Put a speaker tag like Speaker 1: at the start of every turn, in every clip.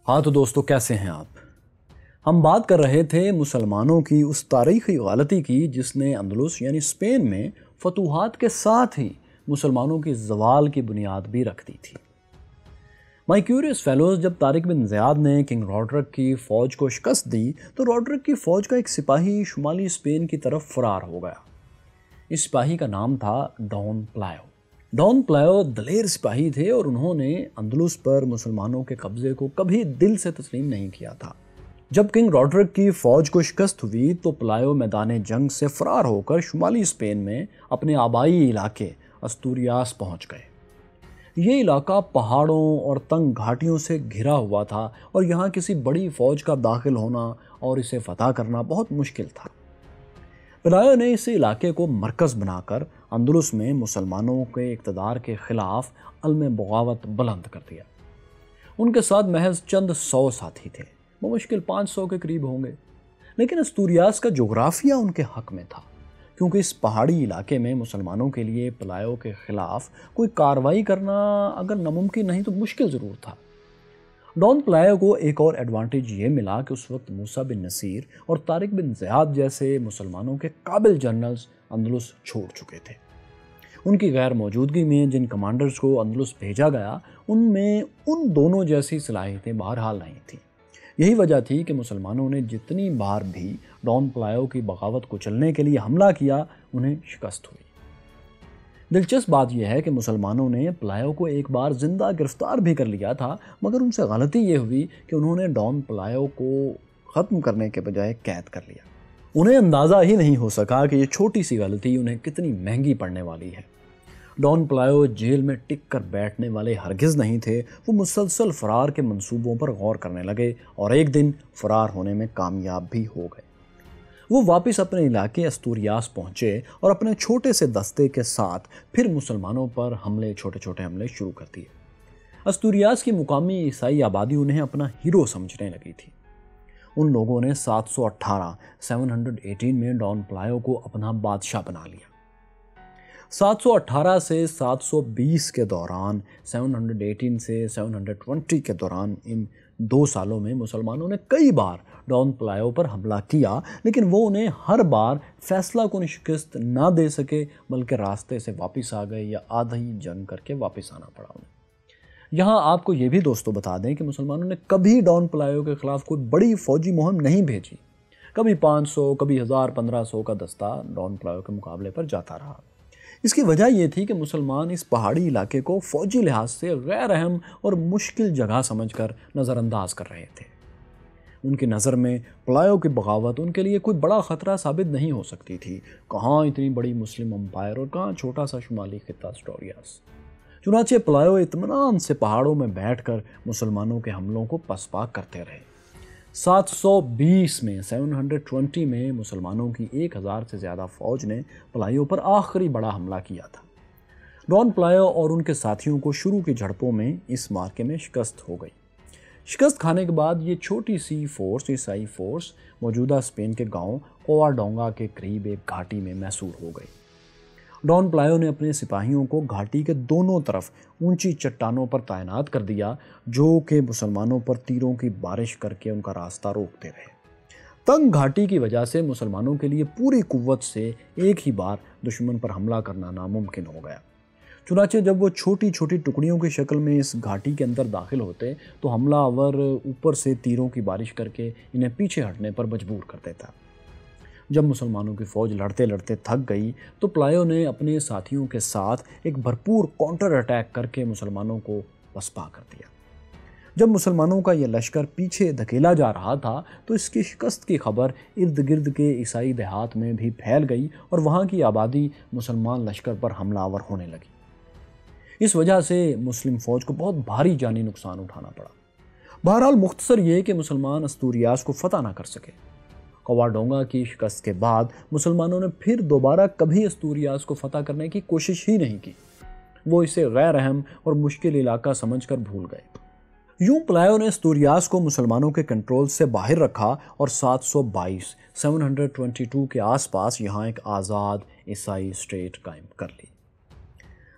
Speaker 1: ہاں تو دوستو، کیسے ہیں آپ؟ ہم بات کر رہے تھے مسلمانوں کی اس تاریخی غلطی کی جس نے اندلس یعنی اسپین میں فتوحات کے ساتھ ہی مسلمانوں کی زوال کی بنیاد بھی رکھ دی تھی۔ مائی کیوریس فیلوز، جب طارق بن زیاد نے کنگ روڈرک کی فوج کو شکست دی تو روڈرک کی فوج کا ایک سپاہی شمالی اسپین کی طرف فرار ہو گیا۔ اس سپاہی کا نام تھا ڈان پلائیو۔ ڈان پلائیو دلیر سپاہی تھے اور انہوں نے اندلس پر مسلمانوں کے قبضے کو کبھی دل سے تسلیم نہیں کیا تھا۔ جب کنگ روڈرک کی فوج کو شکست ہوئی تو پلائیو میدان جنگ سے فرار ہو کر شمالی اسپین میں اپنے آبائی علاقے استوریاس پہنچ گئے۔ یہ علاقہ پہاڑوں اور تنگ گھاٹیوں سے گھرا ہوا تھا اور یہاں کسی بڑی فوج کا داخل ہونا اور اسے فتح کرنا بہت مشکل تھا۔ پلائیو نے اس علاقے کو مرکز بنا کر اندلس میں مسلمانوں کے اقتدار کے خلاف علم بغاوت بلند کر دیا۔ ان کے ساتھ محض چند 100 ساتھی تھے، بمشکل 500 کے قریب ہوں گے، لیکن استوریاس کا جغرافیہ ان کے حق میں تھا، کیونکہ اس پہاڑی علاقے میں مسلمانوں کے لیے پلائیو کے خلاف کوئی کارروائی کرنا اگر ناممکن نہیں تو مشکل ضرور تھا۔ ڈان پلائیو کو ایک اور ایڈوانٹیج یہ ملا کہ اس وقت موسیٰ بن نصیر اور طارق بن زیاد جیسے مسلمانوں کے قابل جنرلز اندلس چھوڑ چکے تھے۔ ان کی غیر موجودگی میں جن کمانڈرز کو اندلس بھیجا گیا ان میں ان دونوں جیسی صلاحیتیں بہرحال نہیں تھیں۔ یہی وجہ تھی کہ مسلمانوں نے جتنی بار بھی ڈان پلائیو کی بغاوت کو چلنے کے لیے حملہ کیا انہیں شکست ہوئی۔ دلچسپ بات یہ ہے کہ مسلمانوں نے پلائیو کو ایک بار زندہ گرفتار بھی کر لیا تھا، مگر ان سے غلطی یہ ہوئی کہ انہوں نے ڈان پلائیو کو ختم کرنے کے بجائے قید کر لیا۔ انہیں اندازہ ہی نہیں ہو سکا کہ یہ چھوٹی سی غلطی انہیں کتنی مہنگی پڑنے والی ہے۔ ڈان پلائیو جیل میں ٹک کر بیٹھنے والے ہرگز نہیں تھے۔ وہ مسلسل فرار کے منصوبوں پر غور کرنے لگے اور ایک دن فرار ہونے میں کامیاب بھی ہو گئے۔ وہ واپس اپنے علاقے استوریاس پہنچے اور اپنے چھوٹے سے دستے کے ساتھ پھر مسلمانوں پر چھوٹے چھوٹے حملے شروع کر دیے۔ استوریاس کی مقامی عیسائی آبادی انہیں اپنا ہیرو سمجھنے لگی تھی۔ ان لوگوں نے 718 میں ڈان پلائیو کو اپنا بادشاہ بنا لیا۔ 718 سے 720 کے دوران 718 سے 720 کے دوران ان 2 سالوں میں مسلمانوں نے کئی بار ڈان پلائیو پر حملہ کیا، لیکن وہ انہیں ہر بار فیصلہ کن شکست نہ دے سکے، بلکہ راستے سے واپس آ گئے یا آدھی جنگ کر کے واپس آنا پڑا انہیں۔ یہاں آپ کو یہ بھی دوستو بتا دیں کہ مسلمانوں نے کبھی ڈان پلائیو کے خلاف کوئی بڑی فوجی مہم نہیں بھیجی۔ کبھی 500 کبھی 1000-1500 کا دستہ ڈان پلائیو کے مقابلے پر جاتا رہا۔ اس کی وجہ یہ تھی کہ مسلمان اس پہاڑی علاقے کو فوجی لحاظ سے غیر اہم اور مشکل جگہ سمجھ کر نظر انداز کر رہے تھے۔ ان کی نظر میں پلائیو کی بغاوت ان کے لیے کوئی بڑا خطرہ ثابت نہیں ہو سکتی تھی۔ کہاں اتنی بڑی مسلم امپائر اور کہاں چھوٹا سا شمالی خطہ استوریاس۔ چنانچہ پلائیو اطمینان سے پہاڑوں میں بیٹھ کر مسلمانوں کے حملوں کو پسپا کرتے رہے۔ 720 میں 720 میں مسلمانوں کی 1000 سے زیادہ فوج نے پلائیو پر آخری بڑا حملہ کیا تھا۔ ڈان پلائیو اور ان کے ساتھیوں کو شروع کی جھڑپوں میں اس معرکے میں شکست ہو گئی۔ شکست کھانے کے بعد یہ چھوٹی سی فورس، عیسائی فورس، موجودہ اسپین کے گاؤں کوواڈونگا کے قریب ایک گھاٹی میں محصور ہو گئی۔ ڈان پلائیو نے اپنے سپاہیوں کو گھاٹی کے دونوں طرف اونچی چٹانوں پر تعینات کر دیا، جو کہ مسلمانوں پر تیروں کی بارش کر کے ان کا راستہ روکتے رہے۔ تنگ گھاٹی کی وجہ سے مسلمانوں کے لیے پوری قوت سے ایک ہی بار دشمن پر حملہ کرنا ناممکن ہو گیا۔ چنانچہ جب وہ چھوٹی چھوٹی ٹکڑیوں کی شکل میں اس گھاٹی کے اندر داخل ہوتے تو حملہ آور اوپر سے تیروں کی بارش کر کے انہیں پیچھے ہٹنے پر مجبور کر دیتا۔ جب مسلمانوں کی فوج لڑتے لڑتے تھک گئی تو پلائیو نے اپنے ساتھیوں کے ساتھ ایک بھرپور کاؤنٹر اٹیک کر کے مسلمانوں کو پسپا کر دیا۔ جب مسلمانوں کا یہ لشکر پیچھے دھکیلا جا رہا تھا تو اس کی شکست کی خبر ارد گرد کے عیسائی دیہات میں بھی پھیل گئی اور وہاں کی آبادی مسلمان لشکر پر حملہ آور ہونے لگی۔ اس وجہ سے مسلم فوج کو بہت بھاری جانی نقصان اٹھانا پڑا۔ بہرحال مختصر یہ کہ مسلمان استوریاس کو فتح نہ کر سکے۔ کوواڈونگا کی شکست کے بعد مسلمانوں نے پھر دوبارہ کبھی استوریاس کو فتح کرنے کی کوشش ہی نہیں کی۔ وہ اسے غیر اہم اور مشکل علاقہ سمجھ کر بھول گئے۔ یوں پلائیو نے استوریاس کو مسلمانوں کے کنٹرول سے باہر رکھا اور 722 کے آس پاس یہاں ایک آزاد عیسائی اسٹیٹ قائم کر لی۔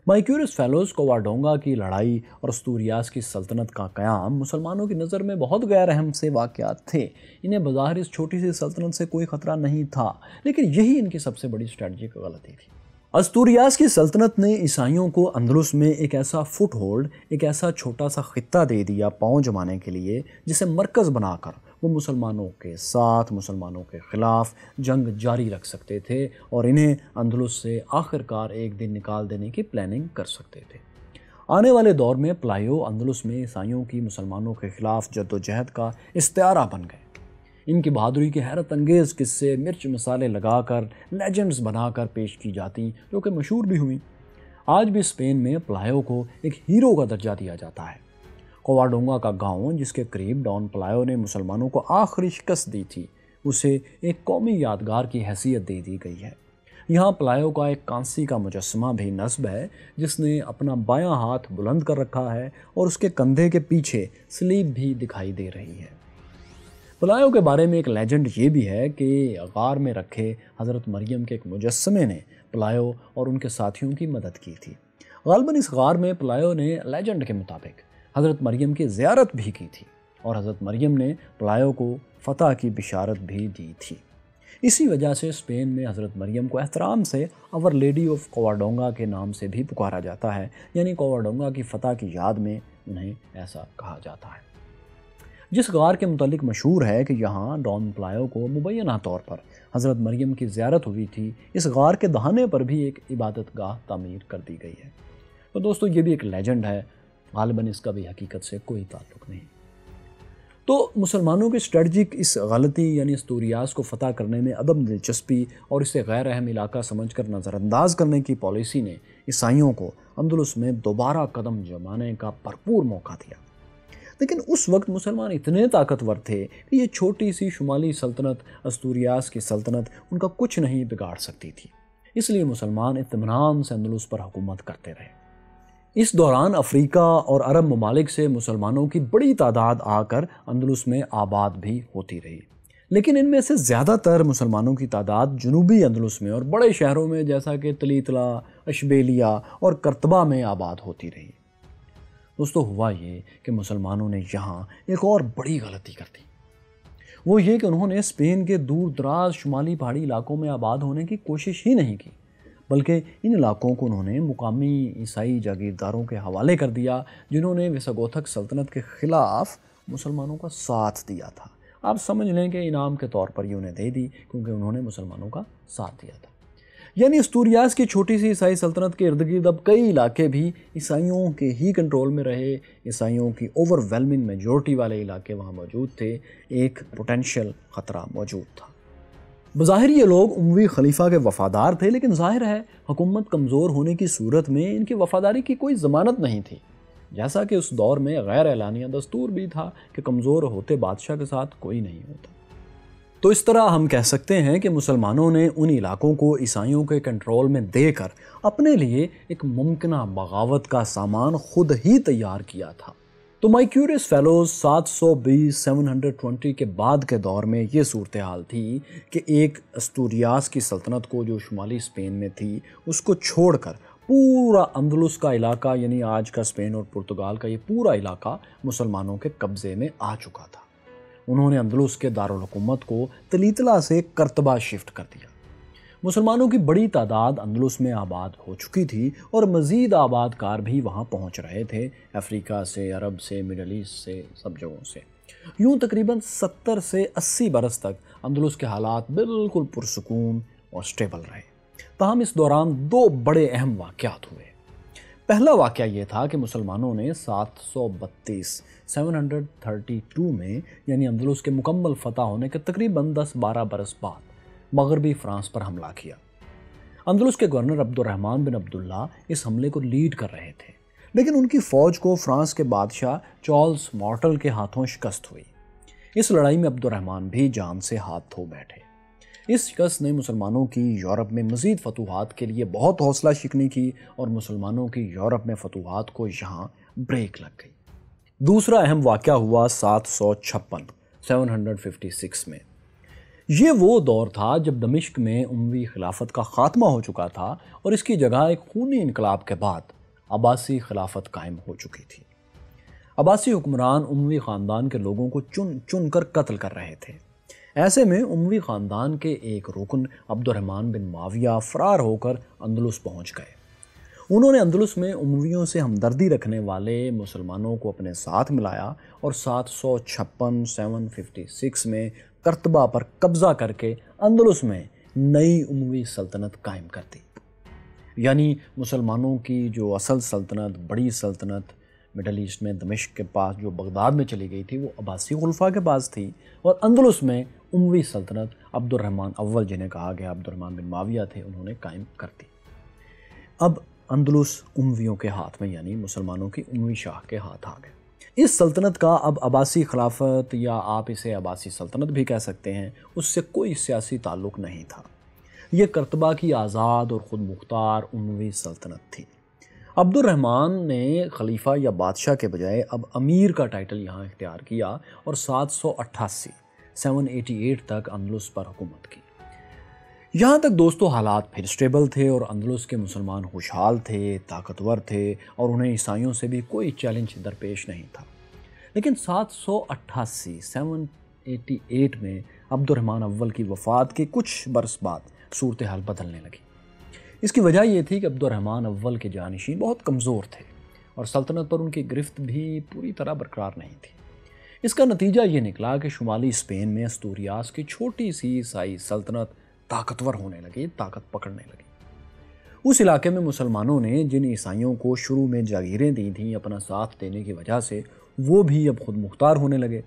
Speaker 1: مائیکیورس فیلوز کوواڈونگا کی لڑائی اور استوریاس کی سلطنت کا قیام مسلمانوں کی نظر میں بہت غیر اہم سے واقعات تھے۔ انہیں بظاہر اس چھوٹی سی سلطنت سے کوئی خطرہ نہیں تھا، لیکن یہی ان کی سب سے بڑی اسٹریٹجک غلطی تھی۔ استوریاس کی سلطنت نے عیسائیوں کو اندلس میں ایک ایسا فٹ ہولڈ، ایک ایسا چھوٹا سا خطہ دے دیا پاؤں جمانے کے لیے، جسے مرکز بنا کر وہ مسلمانوں کے ساتھ، مسلمانوں کے خلاف جنگ جاری رکھ سکتے تھے اور انہیں اندلس سے آخرکار ایک دن نکال دینے کی پلاننگ کر سکتے تھے۔ آنے والے دور میں پلائیو اندلس میں عیسائیوں کی مسلمانوں کے خلاف جد و جہد کا استعارہ بن گئے۔ ان کی بہادری کے حیرت انگیز قصے مرچ مسالے لگا کر، لیجنڈز بنا کر پیش کی جاتی، جو کہ مشہور بھی ہوئیں۔ آج بھی اسپین میں پلائیو کو ایک ہیرو کا درجہ دیا جاتا ہے۔ کوواڈونگا کا گاؤں، جس کے قریب ڈان پلائیو نے مسلمانوں کو آخری شکست دی تھی، اسے ایک قومی یادگار کی حیثیت دے دی گئی ہے۔ یہاں پلائیو کا ایک کانسی کا مجسمہ بھی نصب ہے، جس نے اپنا بایاں ہاتھ بلند کر رکھا ہے اور اس کے کندھے کے پیچھے سلیب بھی دکھائی دے رہی ہے۔ پلائیو کے بارے میں ایک لیجنڈ یہ بھی ہے کہ غار میں رکھے حضرت مریم کے ایک مجسمے نے پلائیو اور ان کے ساتھیوں کی مدد کی تھی۔ غالباً اس غار میں پلائیو نے لیجنڈ کے مطابق حضرت مریم کی زیارت بھی کی تھی اور حضرت مریم نے پلائیو کو فتح کی بشارت بھی دی تھی۔ اسی وجہ سے اسپین میں حضرت مریم کو احترام سے آور لیڈی آف کوواڈونگا کے نام سے بھی پکارا جاتا ہے، یعنی کوواڈونگا کی فتح کی یاد میں انہیں ایسا کہا جاتا ہے۔ جس غار کے متعلق مشہور ہے کہ یہاں ڈان پلائیو کو مبینہ طور پر حضرت مریم کی زیارت ہوئی تھی، اس غار کے دہانے پر بھی ایک عبادت گاہ تعمیر کر دی گئی ہے۔ تو دوستو، یہ بھی ایک لیجنڈ ہے، غالباً اس کا بھی حقیقت سے کوئی تعلق نہیں۔ تو مسلمانوں کی اسٹریٹجک اس غلطی یعنی استوریاس کو فتح کرنے میں عدم دلچسپی اور اسے غیر اہم علاقہ سمجھ کر نظر انداز کرنے کی پالیسی نے عیسائیوں کو اندلس میں دوبارہ قدم جمانے کا بھرپور موقع دیا۔ لیکن اس وقت مسلمان اتنے طاقتور تھے کہ یہ چھوٹی سی شمالی سلطنت، استوریاس کی سلطنت، ان کا کچھ نہیں بگاڑ سکتی تھی۔ اس لیے مسلمان اطمینان سے اندلس پر حکومت کرتے رہے۔ اس دوران افریقہ اور عرب ممالک سے مسلمانوں کی بڑی تعداد آ کر اندلس میں آباد بھی ہوتی رہی، لیکن ان میں سے زیادہ تر مسلمانوں کی تعداد جنوبی اندلس میں اور بڑے شہروں میں جیسا کہ تلیتلا، اشبیلیا اور کرتبہ میں آباد ہوتی رہی۔ دوستو، ہوا یہ کہ مسلمانوں نے یہاں ایک اور بڑی غلطی کر دی۔ وہ یہ کہ انہوں نے اسپین کے دور دراز شمالی پہاڑی علاقوں میں آباد ہونے کی کوشش ہی نہیں کی، بلکہ ان علاقوں کو انہوں نے مقامی عیسائی جاگیرداروں کے حوالے کر دیا، جنہوں نے وسگوتھک سلطنت کے خلاف مسلمانوں کا ساتھ دیا تھا۔ آپ سمجھ لیں کہ انعام کے طور پر یہ انہیں دے دی، کیونکہ انہوں نے مسلمانوں کا ساتھ دیا تھا۔ یعنی استوریاس کی چھوٹی سی عیسائی سلطنت کے ارد گرد اب کئی علاقے بھی عیسائیوں کے ہی کنٹرول میں رہے۔ عیسائیوں کی اوور ویلمنگ میجورٹی والے علاقے وہاں موجود تھے، ایک پوٹینشیل خطرہ موجود تھا۔ بظاہر یہ لوگ اموی خلیفہ کے وفادار تھے، لیکن ظاہر ہے حکومت کمزور ہونے کی صورت میں ان کی وفاداری کی کوئی ضمانت نہیں تھی، جیسا کہ اس دور میں غیر اعلانیہ دستور بھی تھا کہ کمزور ہوتے بادشاہ کے ساتھ کوئی نہیں ہوتا۔ تو اس طرح ہم کہہ سکتے ہیں کہ مسلمانوں نے ان علاقوں کو عیسائیوں کے کنٹرول میں دے کر اپنے لیے ایک ممکنہ بغاوت کا سامان خود ہی تیار کیا تھا۔ تو مائیکیورس فیلوز 720 کے بعد کے دور میں یہ صورتحال تھی کہ ایک استوریاس کی سلطنت کو جو شمالی اسپین میں تھی، اس کو چھوڑ کر پورا اندلس کا علاقہ، یعنی آج کا اسپین اور پرتگال کا یہ پورا علاقہ مسلمانوں کے قبضے میں آ چکا تھا۔ انہوں نے اندلس کے دارالحکومت کو تلیتلا سے کرتبہ شفٹ کر دیا۔ مسلمانوں کی بڑی تعداد اندلس میں آباد ہو چکی تھی اور مزید آباد کار بھی وہاں پہنچ رہے تھے، افریقہ سے، عرب سے، مڈل ایسٹ سے، سب جگہوں سے۔ یوں تقریباً 70 سے 80 برس تک اندلس کے حالات بالکل پرسکون اور سٹیبل رہے۔ تاہم اس دوران دو بڑے اہم واقعات ہوئے۔ پہلا واقعہ یہ تھا کہ مسلمانوں نے 732 میں، یعنی اندلس کے مکمل فتح ہونے کے تقریباً 10-12 برس بعد، مغربی فرانس پر حملہ کیا۔ اندلس کے گورنر عبد الرحمن بن عبداللہ اس حملے کو لیڈ کر رہے تھے، لیکن ان کی فوج کو فرانس کے بادشاہ چارلز مارٹل کے ہاتھوں شکست ہوئی۔ اس لڑائی میں عبد الرحمن بھی جان سے ہاتھ دھو بیٹھے۔ اس شکست نے مسلمانوں کی یورپ میں مزید فتوحات کے لیے بہت حوصلہ شکنی کی اور مسلمانوں کی یورپ میں فتوحات کو یہاں بریک لگ گئی۔ دوسرا اہم واقعہ ہوا 756 میں۔ یہ وہ دور تھا جب دمشق میں اموی خلافت کا خاتمہ ہو چکا تھا اور اس کی جگہ ایک خونی انقلاب کے بعد عباسی خلافت قائم ہو چکی تھی۔ عباسی حکمران اموی خاندان کے لوگوں کو چن چن کر قتل کر رہے تھے۔ ایسے میں اموی خاندان کے ایک رکن عبد الرحمن بن معاویہ فرار ہو کر اندلس پہنچ گئے۔ انہوں نے اندلس میں امویوں سے ہمدردی رکھنے والے مسلمانوں کو اپنے ساتھ ملایا اور 756 میں قرطبہ پر قبضہ کر کے اندلس میں نئی اموی سلطنت قائم کر دی۔ یعنی مسلمانوں کی جو اصل سلطنت، بڑی سلطنت مڈل ایسٹ میں دمشق کے پاس جو بغداد میں چلی گئی تھی، وہ عباسی خلفاء کے پاس تھی، اور اندلس میں اموی سلطنت عبد الرحمن اول، جنہیں کہا گیا عبد الرحمن بن معاویہ تھے، انہوں نے قائم کر دی۔ اب اندلس امویوں کے ہاتھ میں، یعنی مسلمانوں کی اموی شاہ کے ہاتھ آ گئے۔ اس سلطنت کا اب عباسی خلافت، یا آپ اسے عباسی سلطنت بھی کہہ سکتے ہیں، اس سے کوئی سیاسی تعلق نہیں تھا۔ یہ قرطبہ کی آزاد اور خود مختار اموی سلطنت تھی۔ عبد الرحمن نے خلیفہ یا بادشاہ کے بجائے اب امیر کا ٹائٹل یہاں اختیار کیا اور 788 تک اندلس پر حکومت کی۔ یہاں تک دوستو حالات پھر سٹیبل تھے اور اندلس کے مسلمان خوشحال تھے، طاقتور تھے، اور انہیں عیسائیوں سے بھی کوئی چیلنج درپیش نہیں تھا۔ لیکن 788 میں عبد الرحمن اول کی وفات کے کچھ برس بعد صورتحال بدلنے لگی۔ اس کی وجہ یہ تھی کہ عبد الرحمن اول کے جانشین بہت کمزور تھے اور سلطنت پر ان کی گرفت بھی پوری طرح برقرار نہیں تھی۔ اس کا نتیجہ یہ نکلا کہ شمالی اسپین میں استوریاس کی چھوٹی سی عیسائی سلطنت طاقتور ہونے لگی، طاقت پکڑنے لگی۔ اس علاقے میں مسلمانوں نے جن عیسائیوں کو شروع میں جاگیریں دی تھیں اپنا ساتھ دینے کی وجہ سے، وہ بھی اب خود مختار ہونے لگے۔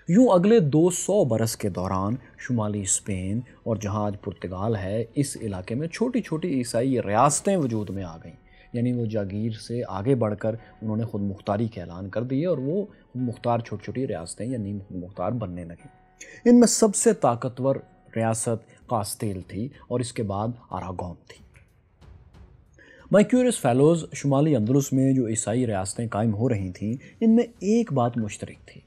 Speaker 1: یوں اگلے 200 برس کے دوران شمالی اسپین اور جہاں آج پرتگال ہے، اس علاقے میں چھوٹی چھوٹی عیسائی ریاستیں وجود میں آ گئیں۔ یعنی وہ جاگیر سے آگے بڑھ کر انہوں نے خود مختاری کا اعلان کر دیے اور وہ خود مختار چھوٹی چھوٹی ریاستیں یا نیم خود مختار بننے لگیں۔ ان میں سب سے طاقتور ریاست کاستیل تھی اور اس کے بعد آراگون تھی۔ مائکیورس فیلوز شمالی اندلس میں جو عیسائی ریاستیں قائم ہو رہی تھیں، ان میں ایک بات مشترک تھی،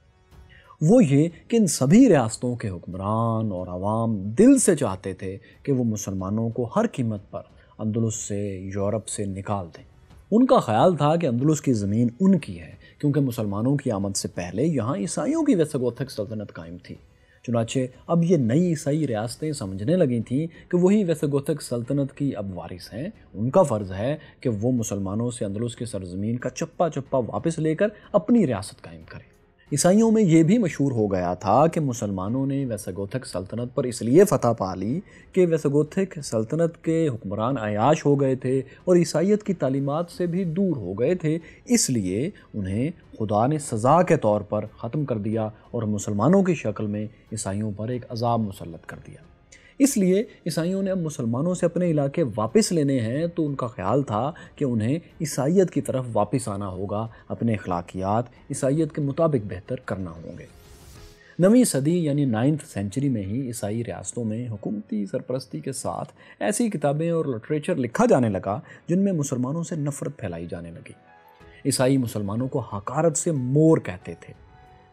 Speaker 1: وہ یہ کہ ان سبھی ریاستوں کے حکمران اور عوام دل سے چاہتے تھے کہ وہ مسلمانوں کو ہر قیمت پر اندلس سے، یورپ سے نکال دیں۔ ان کا خیال تھا کہ اندلس کی زمین ان کی ہے، کیونکہ مسلمانوں کی آمد سے پہلے یہاں عیسائیوں کی ویسگوتھک سلطنت قائم تھی۔ چنانچہ اب یہ نئی عیسائی ریاستیں سمجھنے لگی تھیں کہ وہی ویسگوتھک سلطنت کی اب وارث ہیں، ان کا فرض ہے کہ وہ مسلمانوں سے اندلس کی سرزمین کا چپا چپا واپس لے کر اپنی ریاست قائم کریں۔ عیسائیوں میں یہ بھی مشہور ہو گیا تھا کہ مسلمانوں نے ویسگوتھک سلطنت پر اس لیے فتح پا لی کہ ویسگوتھک سلطنت کے حکمران عیاش ہو گئے تھے اور عیسائیت کی تعلیمات سے بھی دور ہو گئے تھے، اس لیے انہیں خدا نے سزا کے طور پر ختم کر دیا اور مسلمانوں کی شکل میں عیسائیوں پر ایک عذاب مسلط کر دیا۔ اس لیے عیسائیوں نے اب مسلمانوں سے اپنے علاقے واپس لینے ہیں، تو ان کا خیال تھا کہ انہیں عیسائیت کی طرف واپس آنا ہوگا، اپنے اخلاقیات عیسائیت کے مطابق بہتر کرنا ہوں گے۔ 9ویں صدی یعنی 9th سینچری میں ہی عیسائی ریاستوں میں حکومتی سرپرستی کے ساتھ ایسی کتابیں اور لٹریچر لکھا جانے لگا جن میں مسلمانوں سے نفرت پھیلائی جانے لگی۔ عیسائی مسلمانوں کو حقارت سے مور کہتے تھے۔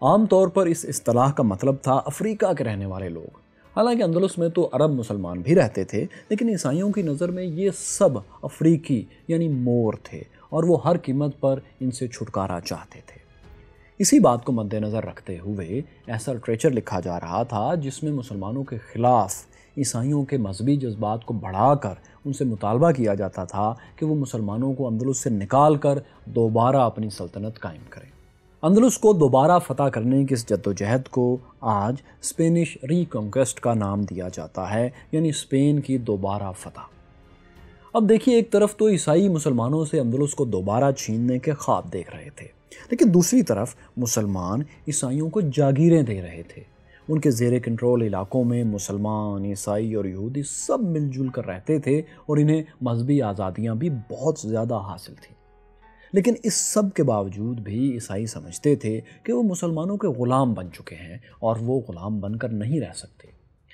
Speaker 1: عام طور پر اس اصطلاح کا مطلب تھا افریقہ کے رہنے والے لوگ۔ حالانکہ اندلس میں تو عرب مسلمان بھی رہتے تھے، لیکن عیسائیوں کی نظر میں یہ سب افریقی یعنی مور تھے اور وہ ہر قیمت پر ان سے چھٹکارا چاہتے تھے۔ اسی بات کو مد نظر رکھتے ہوئے ایسا لٹریچر لکھا جا رہا تھا جس میں مسلمانوں کے خلاف عیسائیوں کے مذہبی جذبات کو بڑھا کر ان سے مطالبہ کیا جاتا تھا کہ وہ مسلمانوں کو اندلس سے نکال کر دوبارہ اپنی سلطنت قائم کریں۔ اندلس کو دوبارہ فتح کرنے کی اس جدوجہد کو آج اسپینش ری کانکویسٹ کا نام دیا جاتا ہے، یعنی اسپین کی دوبارہ فتح۔ اب دیکھیے، ایک طرف تو عیسائی مسلمانوں سے اندلس کو دوبارہ چھیننے کے خواب دیکھ رہے تھے، لیکن دوسری طرف مسلمان عیسائیوں کو جاگیریں دے رہے تھے۔ ان کے زیر کنٹرول علاقوں میں مسلمان، عیسائی اور یہودی سب مل جل کر رہتے تھے اور انہیں مذہبی آزادیاں بھی بہت زیادہ حاصل تھیں۔ لیکن اس سب کے باوجود بھی عیسائی سمجھتے تھے کہ وہ مسلمانوں کے غلام بن چکے ہیں اور وہ غلام بن کر نہیں رہ سکتے۔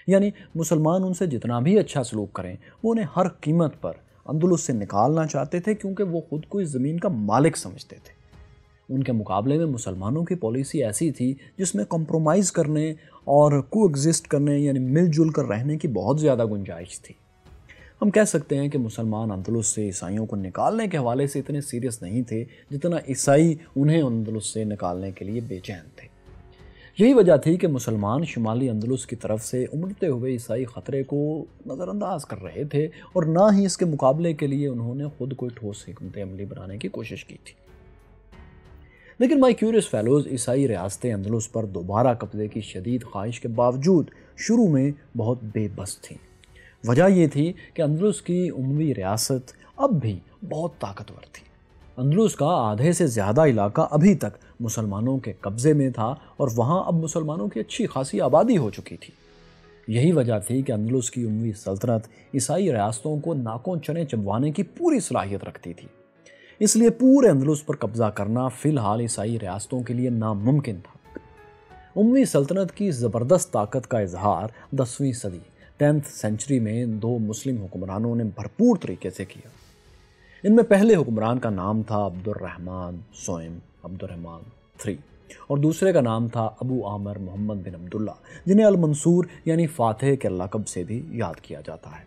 Speaker 1: یعنی مسلمان ان سے جتنا بھی اچھا سلوک کریں، وہ انہیں ہر قیمت پر اندلس سے نکالنا چاہتے تھے، کیونکہ وہ خود کو اس زمین کا مالک سمجھتے تھے۔ ان کے مقابلے میں مسلمانوں کی پالیسی ایسی تھی جس میں کمپرومائز کرنے اور کو ایگزسٹ کرنے یعنی مل جل کر رہنے کی بہت زیادہ گنجائش تھی۔ ہم کہہ سکتے ہیں کہ مسلمان اندلس سے عیسائیوں کو نکالنے کے حوالے سے اتنے سیریس نہیں تھے جتنا عیسائی انہیں اندلس سے نکالنے کے لیے بے چین تھے۔ یہی وجہ تھی کہ مسلمان شمالی اندلس کی طرف سے امڑتے ہوئے عیسائی خطرے کو نظر انداز کر رہے تھے، اور نہ ہی اس کے مقابلے کے لیے انہوں نے خود کوئی ٹھوس حکمت عملی بنانے کی کوشش کی تھی۔ لیکن مائی کیوریس فیلوز عیسائی ریاستیں اندلس پر دوبارہ قبضے کی شدید خواہش کے باوجود شروع میں بہت بے بس تھیں۔ وجہ یہ تھی کہ اندلس کی اموی ریاست اب بھی بہت طاقتور تھی۔ اندلس کا آدھے سے زیادہ علاقہ ابھی تک مسلمانوں کے قبضے میں تھا، اور وہاں اب مسلمانوں کی اچھی خاصی آبادی ہو چکی تھی۔ یہی وجہ تھی کہ اندلس کی اموی سلطنت عیسائی ریاستوں کو ناکوں چنے چبوانے کی پوری صلاحیت رکھتی تھی۔ اس لیے پورے اندلس پر قبضہ کرنا فی الحال عیسائی ریاستوں کے لیے ناممکن تھا۔ اموی سلطنت کی زبردست طاقت کا اظہار 10ویں صدی 10th سینچری میں دو مسلم حکمرانوں نے بھرپور طریقے سے کیا۔ ان میں پہلے حکمران کا نام تھا عبد الرحمن سوئم عبد الرحمن III، اور دوسرے کا نام تھا ابو عامر محمد بن عبداللہ، جنہیں المنصور یعنی فاتح کے لقب سے بھی یاد کیا جاتا ہے۔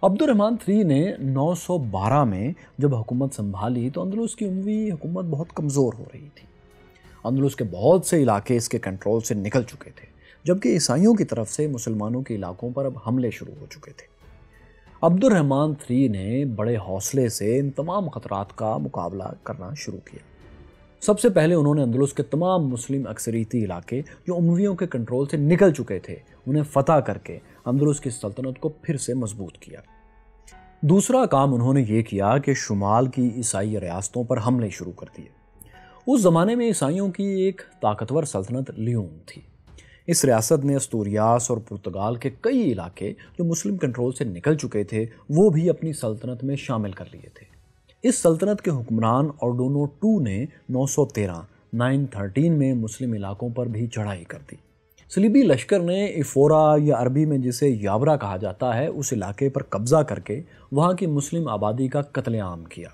Speaker 1: عبد الرحمن III نے 912 میں جب حکومت سنبھالی تو اندلس کی اموی حکومت بہت کمزور ہو رہی تھی۔ اندلس کے بہت سے علاقے اس کے کنٹرول سے نکل چکے تھے، جبکہ عیسائیوں کی طرف سے مسلمانوں کے علاقوں پر اب حملے شروع ہو چکے تھے۔ عبد الرحمن III نے بڑے حوصلے سے ان تمام خطرات کا مقابلہ کرنا شروع کیا۔ سب سے پہلے انہوں نے اندلس کے تمام مسلم اکثریتی علاقے جو امویوں کے کنٹرول سے نکل چکے تھے انہیں فتح کر کے اندلس کی سلطنت کو پھر سے مضبوط کیا۔ دوسرا کام انہوں نے یہ کیا کہ شمال کی عیسائی ریاستوں پر حملے شروع کر دیے۔ اس زمانے میں عیسائیوں کی ایک طاقتور سلطنت لیون تھی۔ اس ریاست نے استوریاس اور پرتگال کے کئی علاقے جو مسلم کنٹرول سے نکل چکے تھے وہ بھی اپنی سلطنت میں شامل کر لیے تھے۔ اس سلطنت کے حکمران اورڈونو II نے 913 میں مسلم علاقوں پر بھی چڑھائی کر دی۔ صلیبی لشکر نے ایفورا یا عربی میں جسے یابرا کہا جاتا ہے اس علاقے پر قبضہ کر کے وہاں کی مسلم آبادی کا قتل عام کیا۔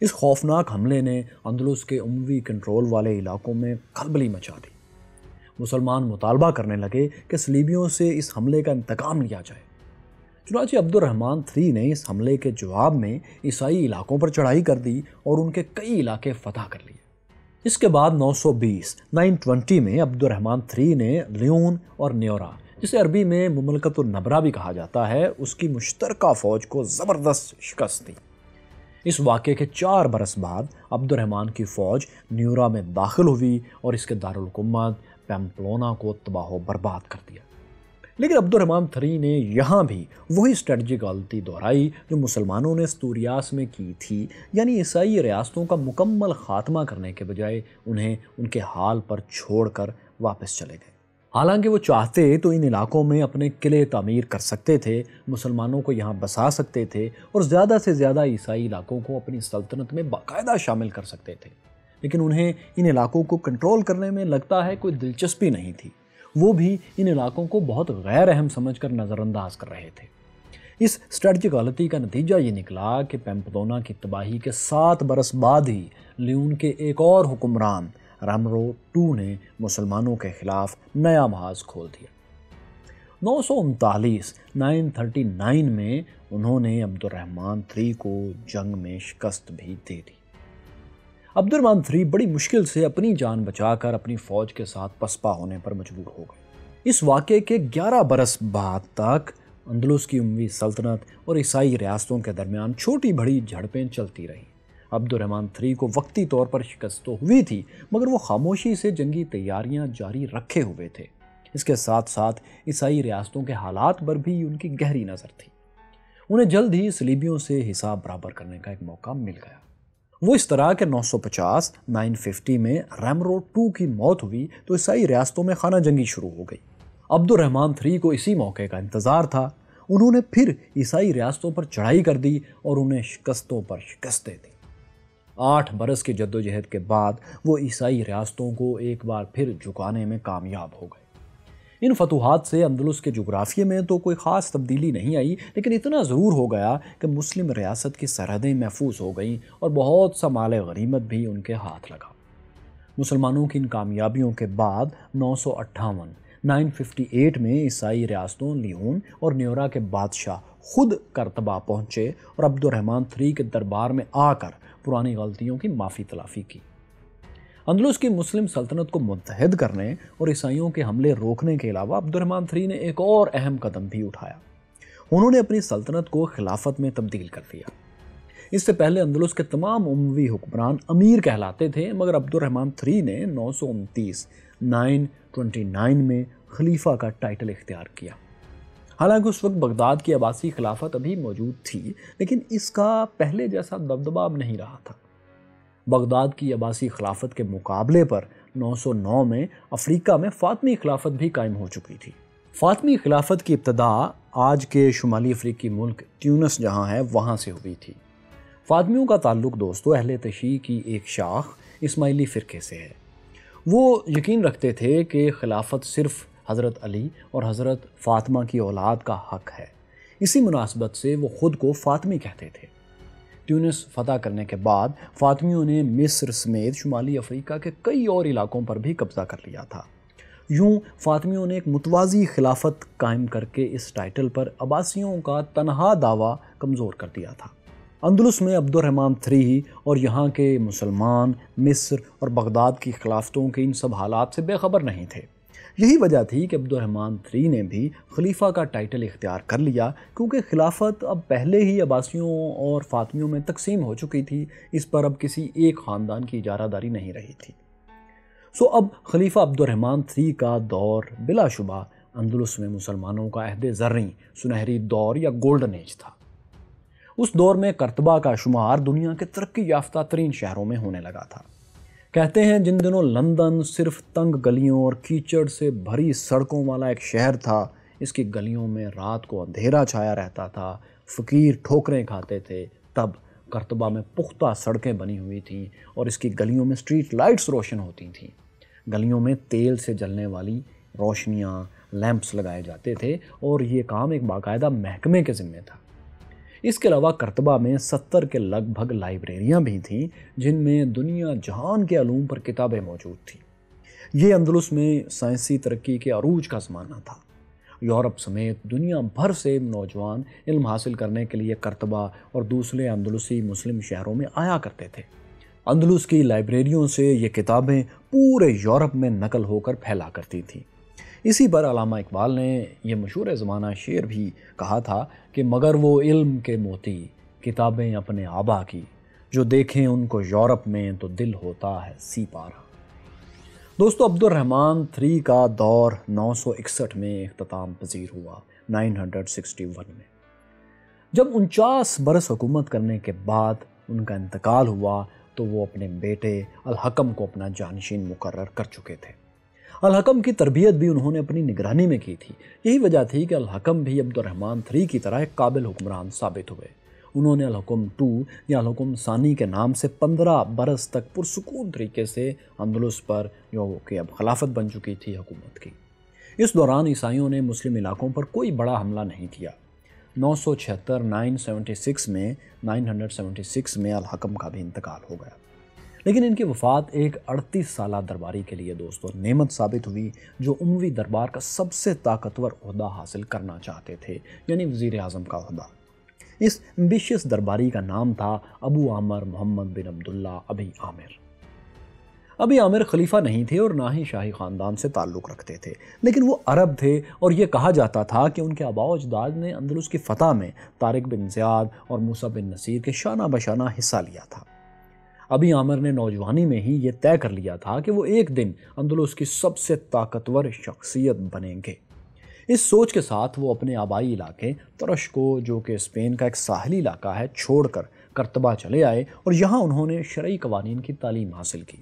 Speaker 1: اس خوفناک حملے نے اندلس کے اموی کنٹرول والے علاقوں میں کھلبلی مچا دی۔ مسلمان مطالبہ کرنے لگے کہ صلیبیوں سے اس حملے کا انتقام لیا جائے۔ چنانچہ عبد الرحمن III نے اس حملے کے جواب میں عیسائی علاقوں پر چڑھائی کر دی اور ان کے کئی علاقے فتح کر لیے۔ اس کے بعد 920 میں عبد الرحمن III نے لیون اور نیورا، جسے عربی میں مملکت النبرہ بھی کہا جاتا ہے، اس کی مشترکہ فوج کو زبردست شکست دی۔ اس واقعے کے 4 برس بعد عبد الرحمن کی فوج نیورا میں داخل ہوئی اور اس کے دارالحکومت پیمپلونا کو تباہ و برباد کر دیا۔ لیکن عبد الرحمن III نے یہاں بھی وہی اسٹریٹجک غلطی دہرائی جو مسلمانوں نے استوریاس میں کی تھی، یعنی عیسائی ریاستوں کا مکمل خاتمہ کرنے کے بجائے انہیں ان کے حال پر چھوڑ کر واپس چلے گئے۔ حالانکہ وہ چاہتے تو ان علاقوں میں اپنے قلعے تعمیر کر سکتے تھے، مسلمانوں کو یہاں بسا سکتے تھے اور زیادہ سے زیادہ عیسائی علاقوں کو اپنی سلطنت میں باقاعدہ شامل کر سکتے تھے، لیکن انہیں ان علاقوں کو کنٹرول کرنے میں لگتا ہے کوئی دلچسپی نہیں تھی۔ وہ بھی ان علاقوں کو بہت غیر اہم سمجھ کر نظر انداز کر رہے تھے۔ اس اسٹریٹجک غلطی کا نتیجہ یہ نکلا کہ پیمپلونا کی تباہی کے 7 برس بعد ہی لیون کے ایک اور حکمران رامرو II نے مسلمانوں کے خلاف نیا محاذ کھول دیا۔ 939 میں انہوں نے عبد الرحمن III کو جنگ میں شکست بھی دے دی۔ عبد الرحمن III بڑی مشکل سے اپنی جان بچا کر اپنی فوج کے ساتھ پسپا ہونے پر مجبور ہو گئے۔ اس واقعے کے 11 برس بعد تک اندلس کی اموی سلطنت اور عیسائی ریاستوں کے درمیان چھوٹی بڑی جھڑپیں چلتی رہیں۔ عبد الرحمن III کو وقتی طور پر شکست تو ہوئی تھی، مگر وہ خاموشی سے جنگی تیاریاں جاری رکھے ہوئے تھے۔ اس کے ساتھ ساتھ عیسائی ریاستوں کے حالات پر بھی ان کی گہری نظر تھی۔ انہیں جلد ہی صلیبیوں سے حساب برابر کرنے کا ایک موقع مل گیا۔ وہ اس طرح کہ 950 میں رامرو II کی موت ہوئی تو عیسائی ریاستوں میں خانہ جنگی شروع ہو گئی۔ عبد الرحمن III کو اسی موقع کا انتظار تھا۔ انہوں نے پھر عیسائی ریاستوں پر چڑھائی کر دی اور انہیں شکستوں پر شکستیں دیں۔ 8 برس کی جدوجہد کے بعد وہ عیسائی ریاستوں کو ایک بار پھر جھکانے میں کامیاب ہو گئے۔ ان فتوحات سے اندلس کے جغرافیے میں تو کوئی خاص تبدیلی نہیں آئی، لیکن اتنا ضرور ہو گیا کہ مسلم ریاست کی سرحدیں محفوظ ہو گئیں اور بہت سا مال غنیمت بھی ان کے ہاتھ لگا۔ مسلمانوں کی ان کامیابیوں کے بعد 958 958 میں عیسائی ریاستوں لیون اور نیورا کے بادشاہ خود کرتبہ پہنچے اور عبد الرحمن III کے دربار میں آ کر پرانی غلطیوں کی معافی تلافی کی۔ اندلس کی مسلم سلطنت کو متحد کرنے اور عیسائیوں کے حملے روکنے کے علاوہ عبد الرحمن III نے ایک اور اہم قدم بھی اٹھایا۔ انہوں نے اپنی سلطنت کو خلافت میں تبدیل کر دیا۔ اس سے پہلے اندلس کے تمام اموی حکمران امیر کہلاتے تھے، مگر عبد الرحمن III نے 929 میں خلیفہ کا ٹائٹل اختیار کیا۔ حالانکہ اس وقت بغداد کی عباسی خلافت ابھی موجود تھی، لیکن اس کا پہلے جیسا دبدبا اب نہیں رہا تھا۔ بغداد کی عباسی خلافت کے مقابلے پر 909 میں افریقہ میں فاطمی خلافت بھی قائم ہو چکی تھی۔ فاطمی خلافت کی ابتدا آج کے شمالی افریقی ملک تیونس جہاں ہے وہاں سے ہوئی تھی۔ فاطمیوں کا تعلق دوستو اہل تشیع کی ایک شاخ اسماعیلی فرقے سے ہے۔ وہ یقین رکھتے تھے کہ خلافت صرف حضرت علی اور حضرت فاطمہ کی اولاد کا حق ہے۔ اسی مناسبت سے وہ خود کو فاطمی کہتے تھے۔ تیونس فتح کرنے کے بعد فاطمیوں نے مصر سمیت شمالی افریقہ کے کئی اور علاقوں پر بھی قبضہ کر لیا تھا۔ یوں فاطمیوں نے ایک متوازی خلافت قائم کر کے اس ٹائٹل پر عباسیوں کا تنہا دعویٰ کمزور کر دیا تھا۔ اندلس میں عبد الرحمن III اور یہاں کے مسلمان مصر اور بغداد کی خلافتوں کے ان سب حالات سے بے خبر نہیں تھے۔ یہی وجہ تھی کہ عبد الرحمن III نے بھی خلیفہ کا ٹائٹل اختیار کر لیا، کیونکہ خلافت اب پہلے ہی عباسیوں اور فاطمیوں میں تقسیم ہو چکی تھی۔ اس پر اب کسی ایک خاندان کی اجارہ داری نہیں رہی تھی۔ اب خلیفہ عبد الرحمن III کا دور بلا شبہ اندلس میں مسلمانوں کا عہد زریں سنہری دور یا گولڈن ایج تھا۔ اس دور میں کرتبہ کا شمار دنیا کے ترقی یافتہ ترین شہروں میں ہونے لگا تھا۔ کہتے ہیں جن دنوں لندن صرف تنگ گلیوں اور کیچڑ سے بھری سڑکوں والا ایک شہر تھا، اس کی گلیوں میں رات کو اندھیرا چھایا رہتا تھا، فقیر ٹھوکریں کھاتے تھے، تب کرتبہ میں پختہ سڑکیں بنی ہوئی تھیں اور اس کی گلیوں میں اسٹریٹ لائٹس روشن ہوتی تھیں۔ گلیوں میں تیل سے جلنے والی روشنیاں، لیمپس لگائے جاتے تھے اور یہ کام ایک باقاعدہ محکمے کے ذمہ تھا۔ اس کے علاوہ کرتبہ میں 70 کے لگ بھگ لائبریریاں بھی تھیں جن میں دنیا جہان کے علوم پر کتابیں موجود تھیں۔ یہ اندلس میں سائنسی ترقی کے عروج کا زمانہ تھا۔ یورپ سمیت دنیا بھر سے نوجوان علم حاصل کرنے کے لیے کرتبہ اور دوسرے اندلسی مسلم شہروں میں آیا کرتے تھے۔ اندلس کی لائبریریوں سے یہ کتابیں پورے یورپ میں نقل ہو کر پھیلا کرتی تھیں۔ اسی پر علامہ اقبال نے یہ مشہور زمانہ شعر بھی کہا تھا کہ مگر وہ علم کے موتی کتابیں اپنے آبا کی، جو دیکھیں ان کو یورپ میں تو دل ہوتا ہے سی پارا۔ دوستو عبد الرحمن III کا دور 961 میں اختتام پذیر ہوا، 961 میں۔ جب 49 برس حکومت کرنے کے بعد ان کا انتقال ہوا تو وہ اپنے بیٹے الحکم کو اپنا جانشین مقرر کر چکے تھے۔ الحکم کی تربیت بھی انہوں نے اپنی نگرانی میں کی تھی۔ یہی وجہ تھی کہ الحکم بھی عبد الرحمن III کی طرح ایک قابل حکمران ثابت ہوئے۔ انہوں نے الحکم II یا الحکم ثانی کے نام سے 15 برس تک پرسکون طریقے سے اندلس پر، جو کہ اب خلافت بن چکی تھی، حکومت کی۔ اس دوران عیسائیوں نے مسلم علاقوں پر کوئی بڑا حملہ نہیں کیا۔ 976 میں الحکم کا بھی انتقال ہو گیا، لیکن ان کی وفات ایک 38 سالہ درباری کے لیے دوستو نعمت ثابت ہوئی، جو اموی دربار کا سب سے طاقتور عہدہ حاصل کرنا چاہتے تھے، یعنی وزیر اعظم کا عہدہ۔ اس ایمبیشیس درباری کا نام تھا ابو عامر محمد بن عبداللہ ابی عامر۔ ابی عامر خلیفہ نہیں تھے اور نہ ہی شاہی خاندان سے تعلق رکھتے تھے، لیکن وہ عرب تھے اور یہ کہا جاتا تھا کہ ان کے آباء و اجداد نے اندلس کی فتح میں طارق بن زیاد اور موسیٰ بن نصیر کے شانہ بشانہ حصہ لیا تھا۔ ابی عامر نے نوجوانی میں ہی یہ طے کر لیا تھا کہ وہ ایک دن اندلس کی سب سے طاقتور شخصیت بنیں گے۔ اس سوچ کے ساتھ وہ اپنے آبائی علاقے ترش کو، جو کہ اسپین کا ایک ساحلی علاقہ ہے، چھوڑ کر کرتبہ چلے آئے اور یہاں انہوں نے شرعی قوانین کی تعلیم حاصل کی۔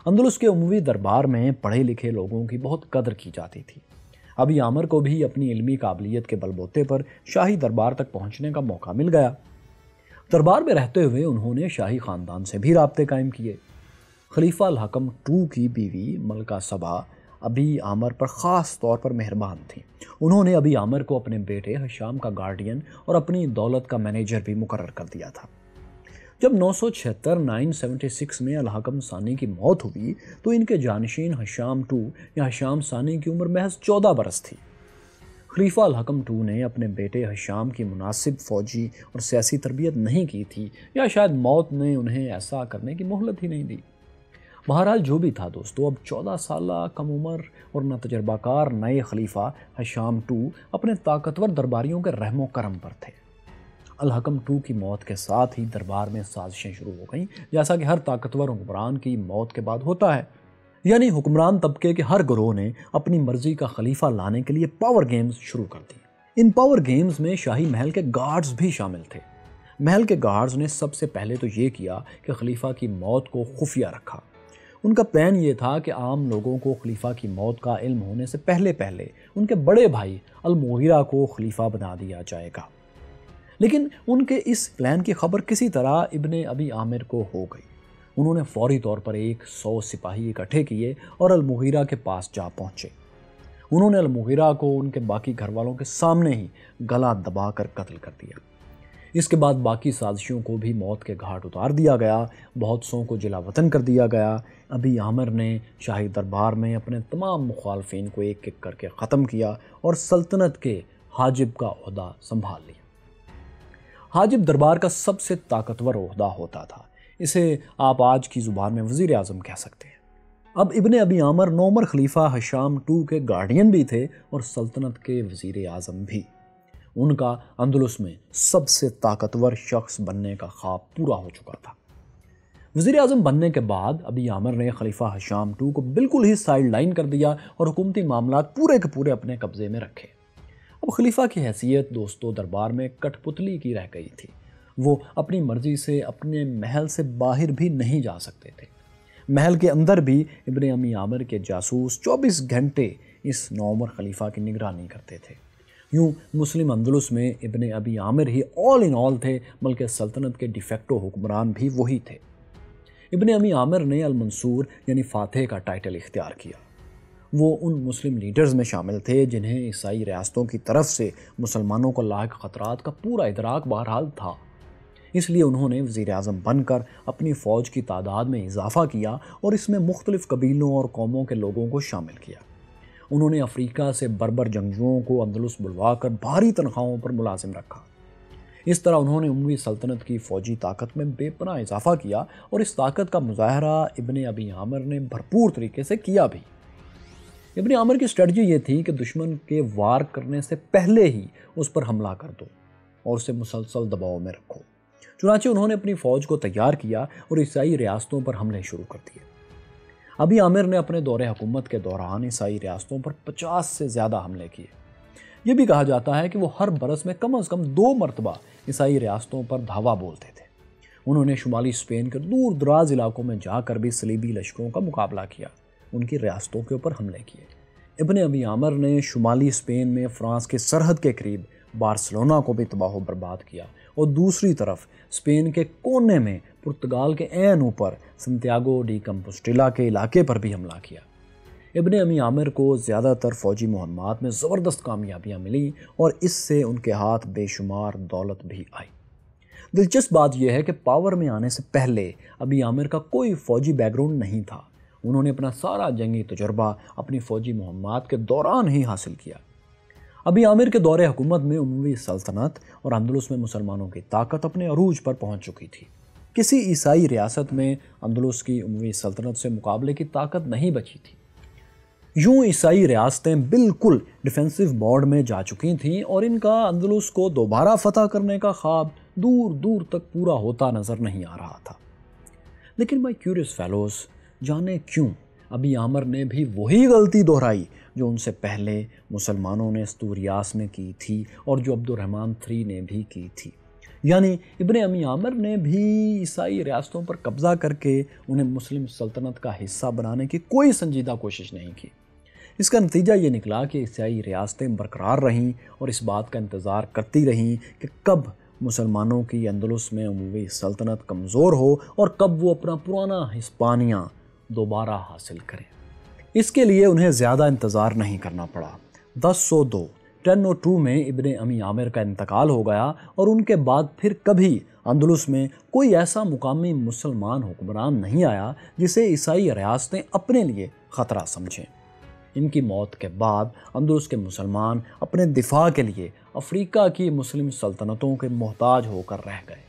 Speaker 1: اندلس کے عموی دربار میں پڑھے لکھے لوگوں کی بہت قدر کی جاتی تھی۔ ابی عامر کو بھی اپنی علمی قابلیت کے بل بوتے پر شاہی دربار تک پہنچنے کا موقع مل گیا۔ دربار میں رہتے ہوئے انہوں نے شاہی خاندان سے بھی رابطے قائم کیے۔ خلیفہ الحکم II کی بیوی ملکہ سبا ابی عامر پر خاص طور پر مہربان تھیں۔ انہوں نے ابی عامر کو اپنے بیٹے ہشام کا گارڈین اور اپنی دولت کا مینیجر بھی مقرر کر دیا تھا۔ جب 976 میں الحکم ثانی کی موت ہوئی تو ان کے جانشین ہشام یا ہشام ثانی کی عمر محض 14 برس تھی۔ خلیفہ الحکم نے اپنے بیٹے ہشام کی مناسب فوجی اور سیاسی تربیت نہیں کی تھی، یا شاید موت نے انہیں ایسا کرنے کی مہلت ہی نہیں دی۔ بہرحال جو بھی تھا دوستو، اب 14 سالہ کم عمر اور نہ تجربہ کار نئے خلیفہ ہشام اپنے طاقتور درباریوں کے رحم و کرم پر تھے۔ الحکم کی موت کے ساتھ ہی دربار میں سازشیں شروع ہو گئیں، جیسا کہ ہر طاقتور حکمران کی موت کے بعد ہوتا ہے۔ یعنی حکمران طبقے کے ہر گروہ نے اپنی مرضی کا خلیفہ لانے کے لیے پاور گیمز شروع کر دی۔ ان پاور گیمز میں شاہی محل کے گارڈز بھی شامل تھے۔ محل کے گارڈز نے سب سے پہلے تو یہ کیا کہ خلیفہ کی موت کو خفیہ رکھا۔ ان کا پلان یہ تھا کہ عام لوگوں کو خلیفہ کی موت کا علم ہونے سے پہلے ان کے بڑے بھائی المغیرہ کو خلیفہ بنا دیا جائے گا۔ لیکن ان کے اس پلان کی خبر کسی طرح ابن ابی عامر کو ہو گئی۔ انہوں نے فوری طور پر 100 سپاہی اکٹھے کیے اور المغیرہ کے پاس جا پہنچے۔ انہوں نے المغیرہ کو ان کے باقی گھر والوں کے سامنے ہی گلا دبا کر قتل کر دیا۔ اس کے بعد باقی سازشوں کو بھی موت کے گھاٹ اتار دیا گیا، بہت سوں کو جلا وطن کر دیا گیا۔ ابی عامر نے شاہی دربار میں اپنے تمام مخالفین کو ایک ایک کر کے ختم کیا اور سلطنت کے حاجب کا عہدہ سنبھال لیا۔ حاجب دربار کا سب سے طاقتور عہدہ ہوتا تھا، اسے آپ آج کی زبان میں وزیر اعظم کہہ سکتے ہیں۔ اب ابن ابی عامر نومر خلیفہ ہشام کے گارڈین بھی تھے اور سلطنت کے وزیر اعظم بھی۔ ان کا اندلس میں سب سے طاقتور شخص بننے کا خواب پورا ہو چکا تھا۔ وزیر اعظم بننے کے بعد ابی عامر نے خلیفہ ہشام کو بالکل ہی سائیڈ لائن کر دیا اور حکومتی معاملات پورے کے پورے اپنے قبضے میں رکھے۔ اب خلیفہ کی حیثیت دوستو دربار میں کٹ پتلی کی رہ گئی تھی۔ وہ اپنی مرضی سے اپنے محل سے باہر بھی نہیں جا سکتے تھے۔ محل کے اندر بھی ابن ابی عامر کے جاسوس 24 گھنٹے اس نوعمر خلیفہ کی نگرانی کرتے تھے۔ یوں مسلم اندلس میں ابن ابی عامر ہی آل ان آل تھے، بلکہ سلطنت کے ڈیفیکٹو حکمران بھی وہی تھے۔ ابن ابی عامر نے المنصور یعنی فاتح کا ٹائٹل اختیار کیا۔ وہ ان مسلم لیڈرز میں شامل تھے جنہیں عیسائی ریاستوں کی طرف سے مسلمانوں کو لاحق خطرات کا پورا ادراک بہرحال تھا۔ اس لیے انہوں نے وزیر اعظم بن کر اپنی فوج کی تعداد میں اضافہ کیا اور اس میں مختلف قبیلوں اور قوموں کے لوگوں کو شامل کیا۔ انہوں نے افریقہ سے بربر جنگجوؤں کو اندلس بلوا کر بھاری تنخواہوں پر ملازم رکھا۔ اس طرح انہوں نے اموی سلطنت کی فوجی طاقت میں بے پناہ اضافہ کیا اور اس طاقت کا مظاہرہ ابن ابی عامر نے بھرپور طریقے سے کیا بھی۔ ابن عامر کی اسٹریٹجی یہ تھی کہ دشمن کے وار کرنے سے پہلے ہی اس پر حملہ کر دو اور اسے مسلسل دباؤ میں رکھو۔ چنانچہ انہوں نے اپنی فوج کو تیار کیا اور عیسائی ریاستوں پر حملے شروع کر دیے۔ ابی عامر نے اپنے دور حکومت کے دوران عیسائی ریاستوں پر 50 سے زیادہ حملے کیے۔ یہ بھی کہا جاتا ہے کہ وہ ہر برس میں کم از کم 2 مرتبہ عیسائی ریاستوں پر دھاوا بولتے تھے۔ انہوں نے شمالی اسپین کے دور دراز علاقوں میں جا کر بھی صلیبی لشکروں کا مقابلہ کیا، ان کی ریاستوں کے اوپر حملے کیے۔ ابن ابی عامر نے شمالی اسپین میں فرانس کے سرحد کے قریب بارسلونا کو بھی تباہ و برباد کیا اور دوسری طرف اسپین کے کونے میں پرتگال کے عین اوپر سنتیاگو ڈی کمپوسٹیلا کے علاقے پر بھی حملہ کیا۔ ابن ابی عامر کو زیادہ تر فوجی مہمات میں زبردست کامیابیاں ملیں اور اس سے ان کے ہاتھ بے شمار دولت بھی آئی۔ دلچسپ بات یہ ہے کہ پاور میں آنے سے پہلے ابی عامر کا کوئی فوجی بیک گراؤنڈ نہیں تھا۔ انہوں نے اپنا سارا جنگی تجربہ اپنی فوجی مہمات کے دوران ہی حاصل کیا۔ ابی عامر کے دور حکومت میں اموی سلطنت اور اندلس میں مسلمانوں کی طاقت اپنے عروج پر پہنچ چکی تھی۔ کسی عیسائی ریاست میں اندلس کی اموی سلطنت سے مقابلے کی طاقت نہیں بچی تھی۔ یوں عیسائی ریاستیں بالکل ڈیفینسو موڈ میں جا چکی تھیں اور ان کا اندلس کو دوبارہ فتح کرنے کا خواب دور دور تک پورا ہوتا نظر نہیں آ رہا تھا۔ لیکن مائی کیوریس فیلوز، جانے کیوں ابی عامر نے بھی وہی غلطی دہرائی جو ان سے پہلے مسلمانوں نے استوریاس میں کی تھی اور جو عبد الرحمن III نے بھی کی تھی۔ یعنی ابن ابی عامر نے بھی عیسائی ریاستوں پر قبضہ کر کے انہیں مسلم سلطنت کا حصہ بنانے کی کوئی سنجیدہ کوشش نہیں کی۔ اس کا نتیجہ یہ نکلا کہ عیسائی ریاستیں برقرار رہیں اور اس بات کا انتظار کرتی رہیں کہ کب مسلمانوں کی اندلس میں عموی سلطنت کمزور ہو اور کب وہ اپنا پرانا ہسپانیہ دوبارہ حاصل کریں۔ اس کے لیے انہیں زیادہ انتظار نہیں کرنا پڑا۔ 1002 1002 میں ابن امی عامر کا انتقال ہو گیا اور ان کے بعد پھر کبھی اندلس میں کوئی ایسا مقامی مسلمان حکمران نہیں آیا جسے عیسائی ریاستیں اپنے لیے خطرہ سمجھیں۔ ان کی موت کے بعد اندلس کے مسلمان اپنے دفاع کے لیے افریقہ کی مسلم سلطنتوں کے محتاج ہو کر رہ گئے۔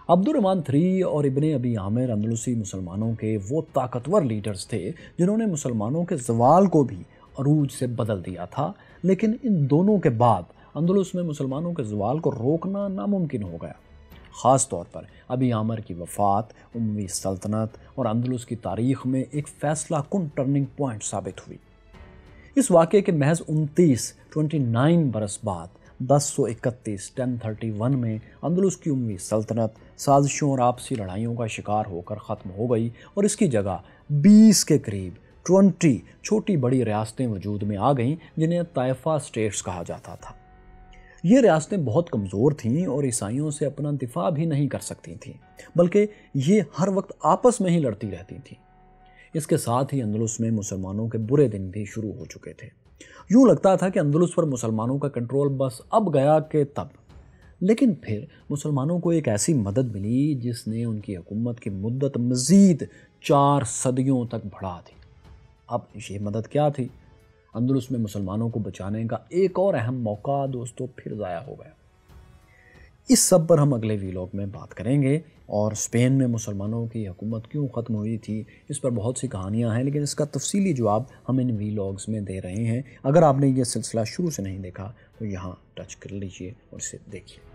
Speaker 1: عبد الرحمن III اور ابن ابی عامر اندلسی مسلمانوں کے وہ طاقتور لیڈرز تھے جنہوں نے مسلمانوں کے زوال کو بھی عروج سے بدل دیا تھا، لیکن ان دونوں کے بعد اندلس میں مسلمانوں کے زوال کو روکنا ناممکن ہو گیا۔ خاص طور پر ابی عامر کی وفات اموی سلطنت اور اندلس کی تاریخ میں ایک فیصلہ کن ٹرننگ پوائنٹ ثابت ہوئی۔ اس واقعے کے محض 29 برس بعد 1031 میں اندلس کی اموی سلطنت سازشوں اور آپسی لڑائیوں کا شکار ہو کر ختم ہو گئی اور اس کی جگہ 20 کے قریب 20 چھوٹی بڑی ریاستیں وجود میں آ گئیں جنہیں طائفہ سٹیٹس کہا جاتا تھا۔ یہ ریاستیں بہت کمزور تھیں اور عیسائیوں سے اپنا دفاع بھی نہیں کر سکتی تھیں، بلکہ یہ ہر وقت آپس میں ہی لڑتی رہتی تھیں۔ اس کے ساتھ ہی اندلس میں مسلمانوں کے برے دن بھی شروع ہو چکے تھے۔ یوں لگتا تھا کہ اندلس پر مسلمانوں کا کنٹرول بس اب گیا کہ تب، لیکن پھر مسلمانوں کو ایک ایسی مدد ملی جس نے ان کی حکومت کی مدت مزید 4 صدیوں تک بڑھا دی۔ اب یہ مدد کیا تھی؟ اندلس میں مسلمانوں کو بچانے کا ایک اور اہم موقع دوستو پھر ضائع ہو گیا۔ اس سب پر ہم اگلے ویلاگ میں بات کریں گے، اور اسپین میں مسلمانوں کی حکومت کیوں ختم ہوئی تھی اس پر بہت سی کہانیاں ہیں، لیکن اس کا تفصیلی جواب ہم ان ویلاگز میں دے رہے ہیں۔ اگر آپ نے یہ سلسلہ شروع سے نہیں دیکھا تو یہاں ٹچ کر لیجئے اور اسے دیکھیے۔